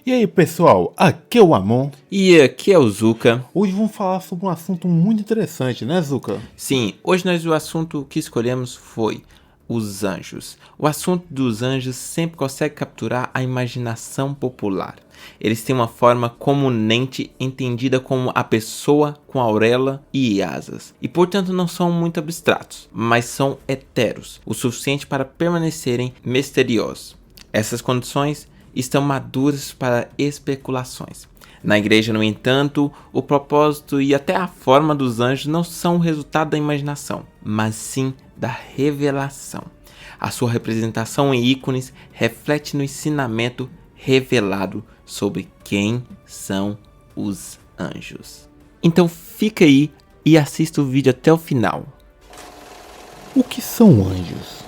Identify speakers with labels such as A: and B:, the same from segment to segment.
A: E aí pessoal, aqui é o Amon.
B: E aqui é o Zuka.
A: Hoje vamos falar sobre um assunto muito interessante, né, Zuka?
B: Sim, hoje o assunto que escolhemos foi os anjos. O assunto dos anjos sempre consegue capturar a imaginação popular. Eles têm uma forma comunmente entendida como a pessoa com auréola e asas, e portanto não são muito abstratos, mas são etéreos, o suficiente para permanecerem misteriosos. Essas condições estão maduras para especulações. Na igreja, no entanto, o propósito e até a forma dos anjos não são o resultado da imaginação, mas sim da revelação. A sua representação em ícones reflete no ensinamento revelado sobre quem são os anjos. Então fica aí e assista o vídeo até o final.
A: O que são anjos?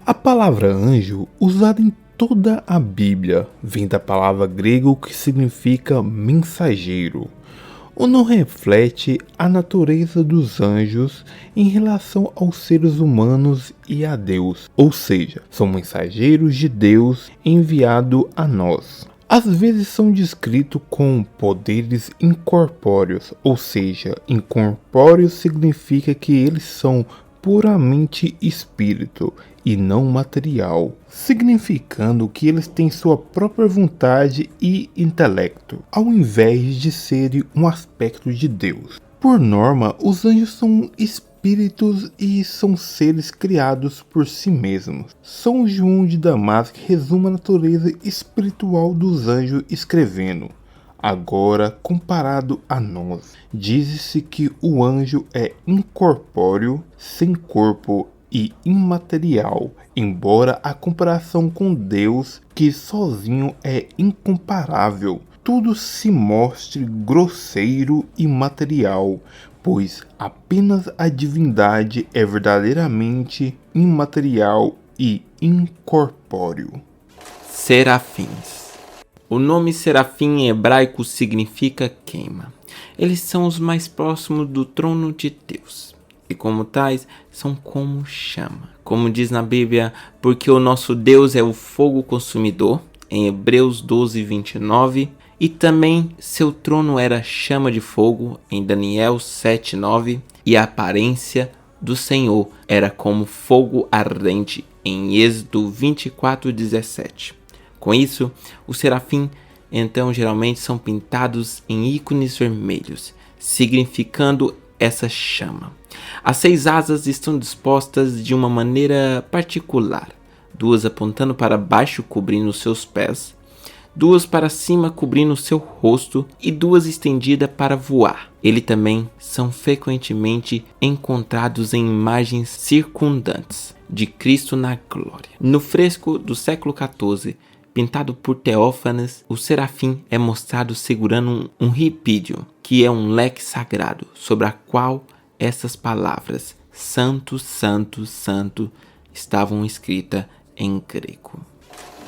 A: A palavra anjo, usada em toda a Bíblia, vem da palavra grega que significa mensageiro. O nome reflete a natureza dos anjos em relação aos seres humanos e a Deus, ou seja, são mensageiros de Deus enviados a nós. Às vezes são descritos com poderes incorpóreos, ou seja, incorpóreo significa que eles são puramente espírito e não material, significando que eles têm sua própria vontade e intelecto, ao invés de serem um aspecto de Deus. Por norma, os anjos são espíritos e são seres criados por si mesmos. São João de Damasco resume a natureza espiritual dos anjos escrevendo: agora, comparado a nós, diz-se que o anjo é incorpóreo, sem corpo e imaterial, embora a comparação com Deus, que sozinho é incomparável, tudo se mostre grosseiro e material, pois apenas a divindade é verdadeiramente imaterial e incorpóreo.
B: Serafins. O nome serafim em hebraico significa queima. Eles são os mais próximos do trono de Deus. E como tais, são como chama. Como diz na Bíblia, porque o nosso Deus é o fogo consumidor, em Hebreus 12, 29. E também seu trono era chama de fogo, em Daniel 7, 9. E a aparência do Senhor era como fogo ardente, em Êxodo 24, 17. Com isso, os serafins, então, geralmente são pintados em ícones vermelhos, significando essa chama. As 6 asas estão dispostas de uma maneira particular, 2 apontando para baixo cobrindo seus pés, 2 para cima cobrindo seu rosto e 2 estendidas para voar. Eles também são frequentemente encontrados em imagens circundantes de Cristo na glória. No fresco do século XIV, pintado por Teófanes, o serafim é mostrado segurando um ripídio, que é um leque sagrado, sobre a qual essas palavras, Santo, Santo, Santo, estavam escritas em grego.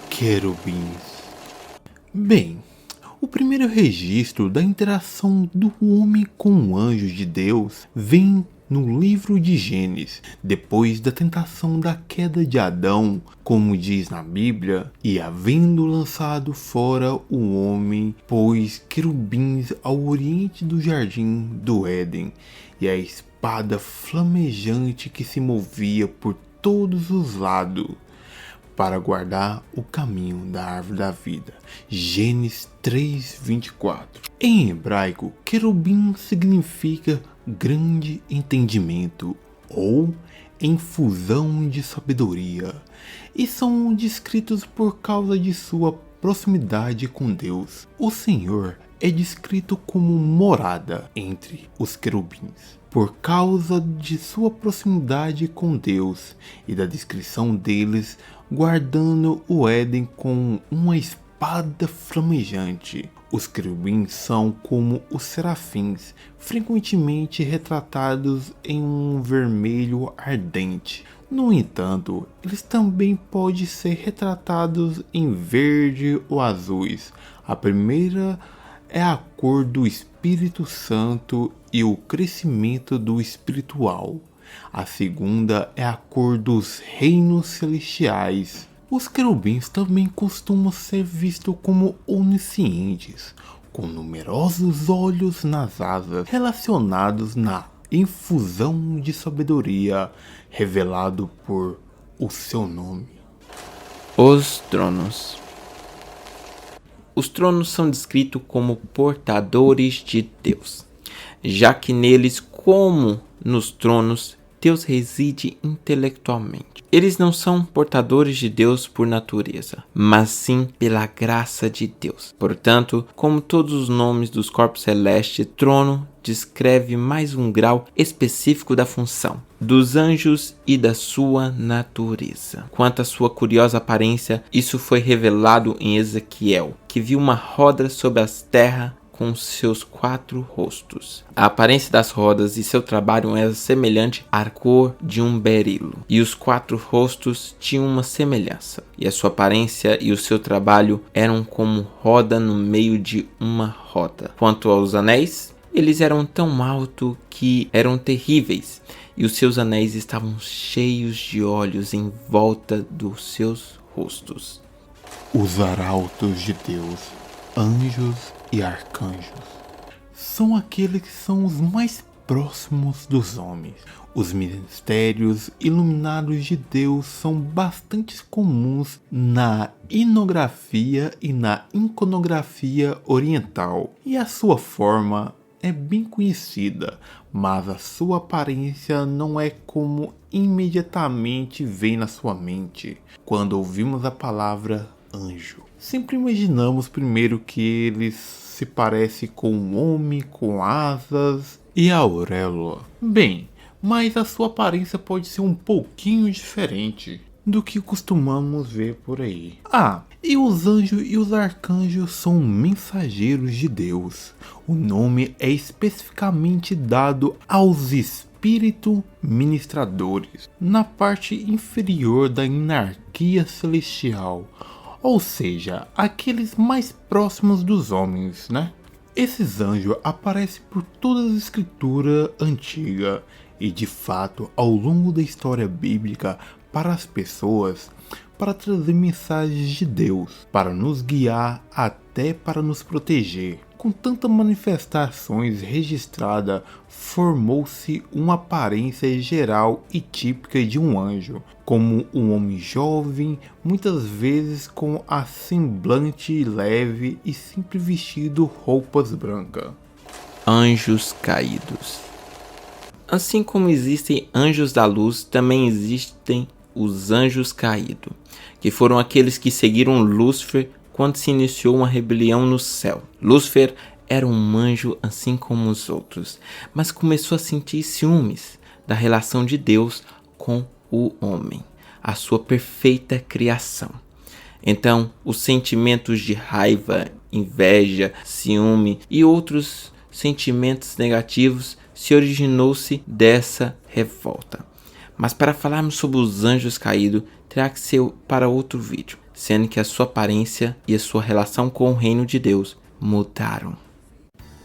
A: Querubins. Bem, o primeiro registro da interação do homem com o anjo de Deus vem no livro de Gênesis, depois da tentação da queda de Adão, como diz na Bíblia, e havendo lançado fora o homem, pôs querubins ao oriente do jardim do Éden, e a espada flamejante que se movia por todos os lados, para guardar o caminho da árvore da vida. Gênesis 3:24. Em hebraico, querubim significa grande entendimento ou infusão de sabedoria, e são descritos por causa de sua proximidade com Deus. O Senhor é descrito como morada entre os querubins, por causa de sua proximidade com Deus e da descrição deles guardando o Éden com uma espada flamejante. Os querubins são como os serafins, frequentemente retratados em um vermelho ardente. No entanto, eles também podem ser retratados em verde ou azuis. A primeira é a cor do Espírito Santo e o crescimento do espiritual. A segunda é a cor dos reinos celestiais. Os querubins também costumam ser vistos como oniscientes, com numerosos olhos nas asas, relacionados na infusão de sabedoria revelado por o seu nome.
B: Os tronos. Os tronos são descritos como portadores de Deus, já que neles, como nos tronos, Deus reside intelectualmente. Eles não são portadores de Deus por natureza, mas sim pela graça de Deus. Portanto, como todos os nomes dos corpos celestes, trono descreve mais um grau específico da função dos anjos e da sua natureza. Quanto à sua curiosa aparência, isso foi revelado em Ezequiel, que viu uma roda sobre as terras com seus 4 rostos. A aparência das rodas e seu trabalho era semelhante à cor de um berilo, e os 4 rostos tinham uma semelhança, e a sua aparência e o seu trabalho eram como roda no meio de uma roda. Quanto aos anéis, eles eram tão altos que eram terríveis, e os seus anéis estavam cheios de olhos em volta dos seus rostos.
A: Os arautos de Deus, anjos e arcanjos, são aqueles que são os mais próximos dos homens. Os mistérios iluminados de Deus são bastante comuns na iconografia e na iconografia oriental, e a sua forma é bem conhecida, mas a sua aparência não é como imediatamente vem na sua mente quando ouvimos a palavra anjo. Sempre imaginamos primeiro que eles se parecem com um homem com asas e auréola. Bem, mas a sua aparência pode ser um pouquinho diferente do que costumamos ver por aí. E os anjos e os arcanjos são mensageiros de Deus. O nome é especificamente dado aos espíritos ministradores na parte inferior da hierarquia celestial, ou seja, aqueles mais próximos dos homens, né? Esses anjos aparecem por toda a escritura antiga e de fato ao longo da história bíblica para as pessoas, para trazer mensagens de Deus, para nos guiar, até para nos proteger. Com tantas manifestações registradas, formou-se uma aparência geral e típica de um anjo, como um homem jovem, muitas vezes com a semblante leve e sempre vestido roupas brancas.
B: Anjos caídos. Assim como existem anjos da luz, também existem os anjos caídos, que foram aqueles que seguiram Lúcifer quando se iniciou uma rebelião no céu. Lúcifer era um anjo assim como os outros, mas começou a sentir ciúmes da relação de Deus com o homem, a sua perfeita criação. Então, os sentimentos de raiva, inveja, ciúme e outros sentimentos negativos se originou-se dessa revolta. Mas para falarmos sobre os anjos caídos, terá que ser para outro vídeo, sendo que a sua aparência e a sua relação com o reino de Deus mudaram.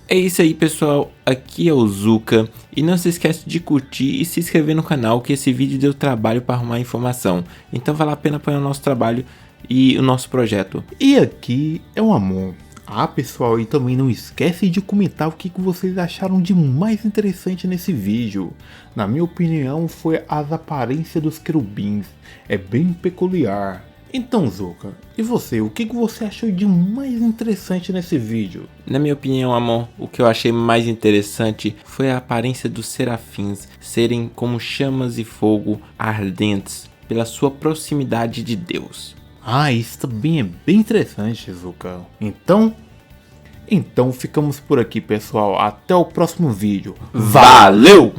B: É isso aí, pessoal, aqui é o Zuka, e não se esquece de curtir e se inscrever no canal, que esse vídeo deu trabalho para arrumar informação, então vale a pena apoiar o nosso trabalho e o nosso projeto.
A: E aqui é o Amon. Pessoal, e também não esquece de comentar o que vocês acharam de mais interessante nesse vídeo. Na minha opinião, foi as aparências dos querubins, é bem peculiar. Então, Zuka, e você, o que você achou de mais interessante nesse vídeo?
B: Na minha opinião, Amon, o que eu achei mais interessante foi a aparência dos serafins serem como chamas e fogo ardentes pela sua proximidade de Deus.
A: Isso também é bem interessante, Zuka. Então ficamos por aqui, pessoal. Até o próximo vídeo.
B: Valeu!